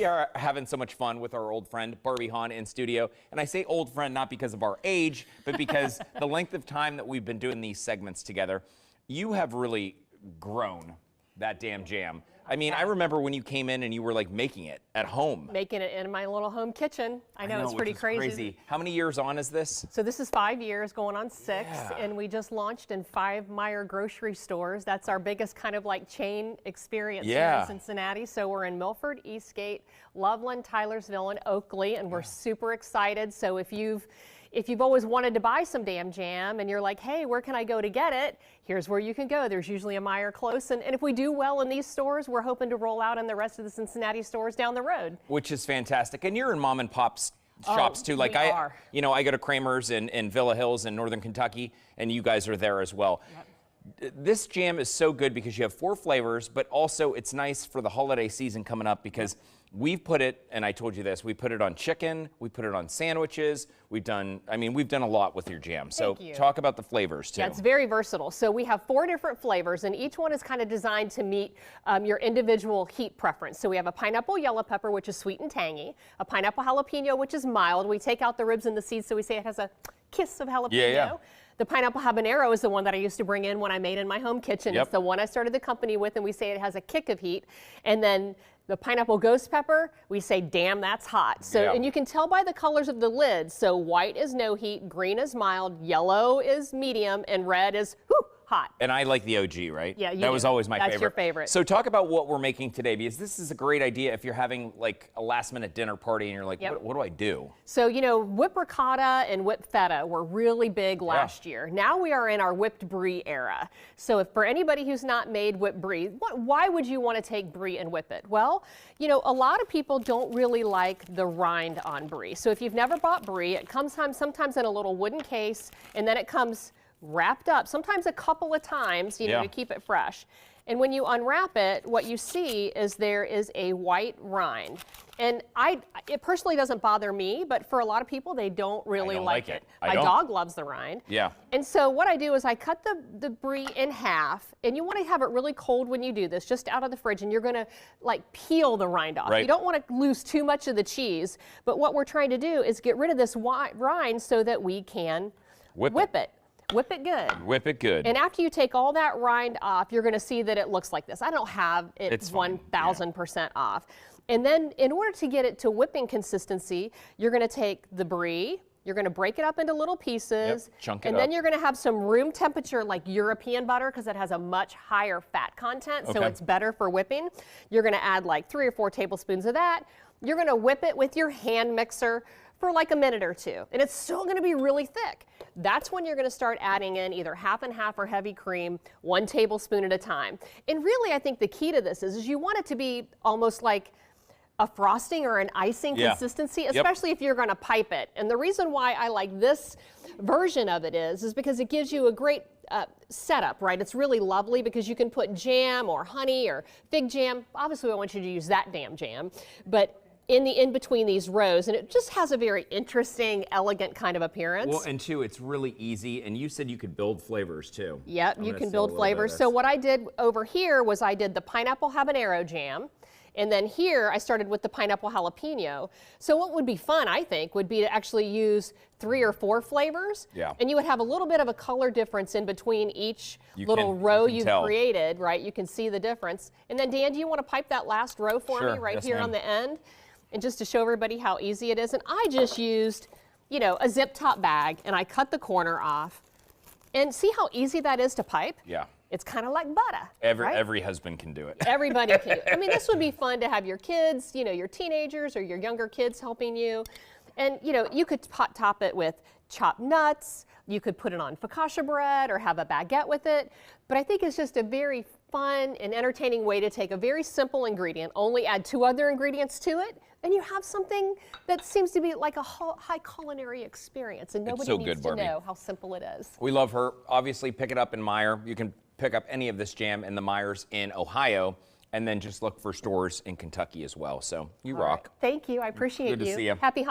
we are having so much fun with our old friend Barbie Hahn in studio. And I say old friend not because of our age, but because the length of time that we've been doing these segments together. You have really grown that damn jam. I mean, I remember when you came in and you were like making it at home. Making it in my little home kitchen. I know it's pretty crazy. How many years on is this? So this is 5 years, going on 6, and we just launched in 5 Meijer grocery stores. That's our biggest kind of like chain experience here in Cincinnati. So we're in Milford, Eastgate, Loveland, Tylersville, and Oakley, and we're super excited. So if you've always wanted to buy some damn jam and you're like, hey, where can I go to get it? Here's where you can go. There's usually a Meijer close. And if we do well in these stores, we're hoping to roll out in the rest of the Cincinnati stores down the road. Which is fantastic. And you're in mom and pop's shops too. Like I go to Kramer's in Villa Hills in Northern Kentucky, and you guys are there as well. Yep. This jam is so good because you have 4 flavors, but also it's nice for the holiday season coming up because we've put it, and I told you this, we put it on chicken, we put it on sandwiches, we've done a lot with your jam. So talk about the flavors too. Yeah, it's very versatile. So we have 4 different flavors, and each one is kind of designed to meet your individual heat preference. So we have a pineapple yellow pepper, which is sweet and tangy, a pineapple jalapeno, which is mild. We take out the ribs and the seeds, so we say it has a kiss of jalapeno. Yeah. The pineapple habanero is the one that I used to bring in when I made in my home kitchen. It's the one I started the company with, and we say it has a kick of heat. And then the pineapple ghost pepper, we say, damn, that's hot. So, and you can tell by the colors of the lids. So white is no heat, green is mild, yellow is medium, and red is hot. And I like the OG, right? Yeah, that was always my favorite. That's your favorite. So talk about what we're making today, because this is a great idea if you're having like a last minute dinner party and you're like, what do I do? So, you know, whipped ricotta and whipped feta were really big last year. Now we are in our whipped brie era. So if for anybody who's not made whipped brie, why would you want to take brie and whip it? Well, you know, a lot of people don't really like the rind on brie. So if you've never bought brie, it comes sometimes in a little wooden case, and then it comes wrapped up, sometimes a couple of times, you know, to keep it fresh. And when you unwrap it, what you see is there is a white rind. And it personally doesn't bother me, but for a lot of people, they don't really like it. My dog loves the rind. Yeah. And so what I do is I cut the brie in half, and you want to have it really cold when you do this, just out of the fridge, and you're going to like peel the rind off. You don't want to lose too much of the cheese, but what we're trying to do is get rid of this rind so that we can whip it. Whip it good. Whip it good. And after you take all that rind off, you're going to see that it looks like this. I don't have it 1,000% off. And then in order to get it to whipping consistency, you're going to take the brie, you're going to break it up into little pieces, chunk it and up. Then you're going to have some room temperature like European butter because it has a much higher fat content, so it's better for whipping. You're going to add like 3 or 4 tablespoons of that. You're going to whip it with your hand mixer for like a minute or 2, and it's still going to be really thick. That's when you're going to start adding in either half and half or heavy cream, 1 tablespoon at a time. And really, I think the key to this is you want it to be almost like a frosting or an icing consistency, especially if you're going to pipe it. And the reason why I like this version of it is because it gives you a great setup, right? It's really lovely because you can put jam or honey or fig jam. Obviously, I want you to use that damn jam, but in between these rows, and it just has a very interesting, elegant kind of appearance. Well, and 2, it's really easy, and you said you could build flavors too. Yep, you can build flavors. So what I did over here was I did the pineapple habanero jam, and then here I started with the pineapple jalapeno. So what would be fun, I think, would be to actually use 3 or 4 flavors, and you would have a little bit of a color difference in between each little row you've created, right? You can see the difference. And then Dan, do you want to pipe that last row for me right here on the end? And just to show everybody how easy it is. And I just used, you know, a zip top bag, and I cut the corner off. And see how easy that is to pipe? Yeah. It's kind of like butter. Every husband can do it. Everybody can. I mean, this would be fun to have your kids, you know, your teenagers or your younger kids helping you. And, you know, you could top it with chopped nuts. You could put it on focaccia bread or have a baguette with it. But I think it's just a very fun and entertaining way to take a very simple ingredient, only add 2 other ingredients to it, and you have something that seems to be like a high culinary experience, and nobody needs to know how simple it is. We love her. Obviously, pick it up in Meijer. You can pick up any of this jam in the Meijers in Ohio, and then just look for stores in Kentucky as well. So you rock. Thank you. I appreciate you. Good to see you. Happy holidays.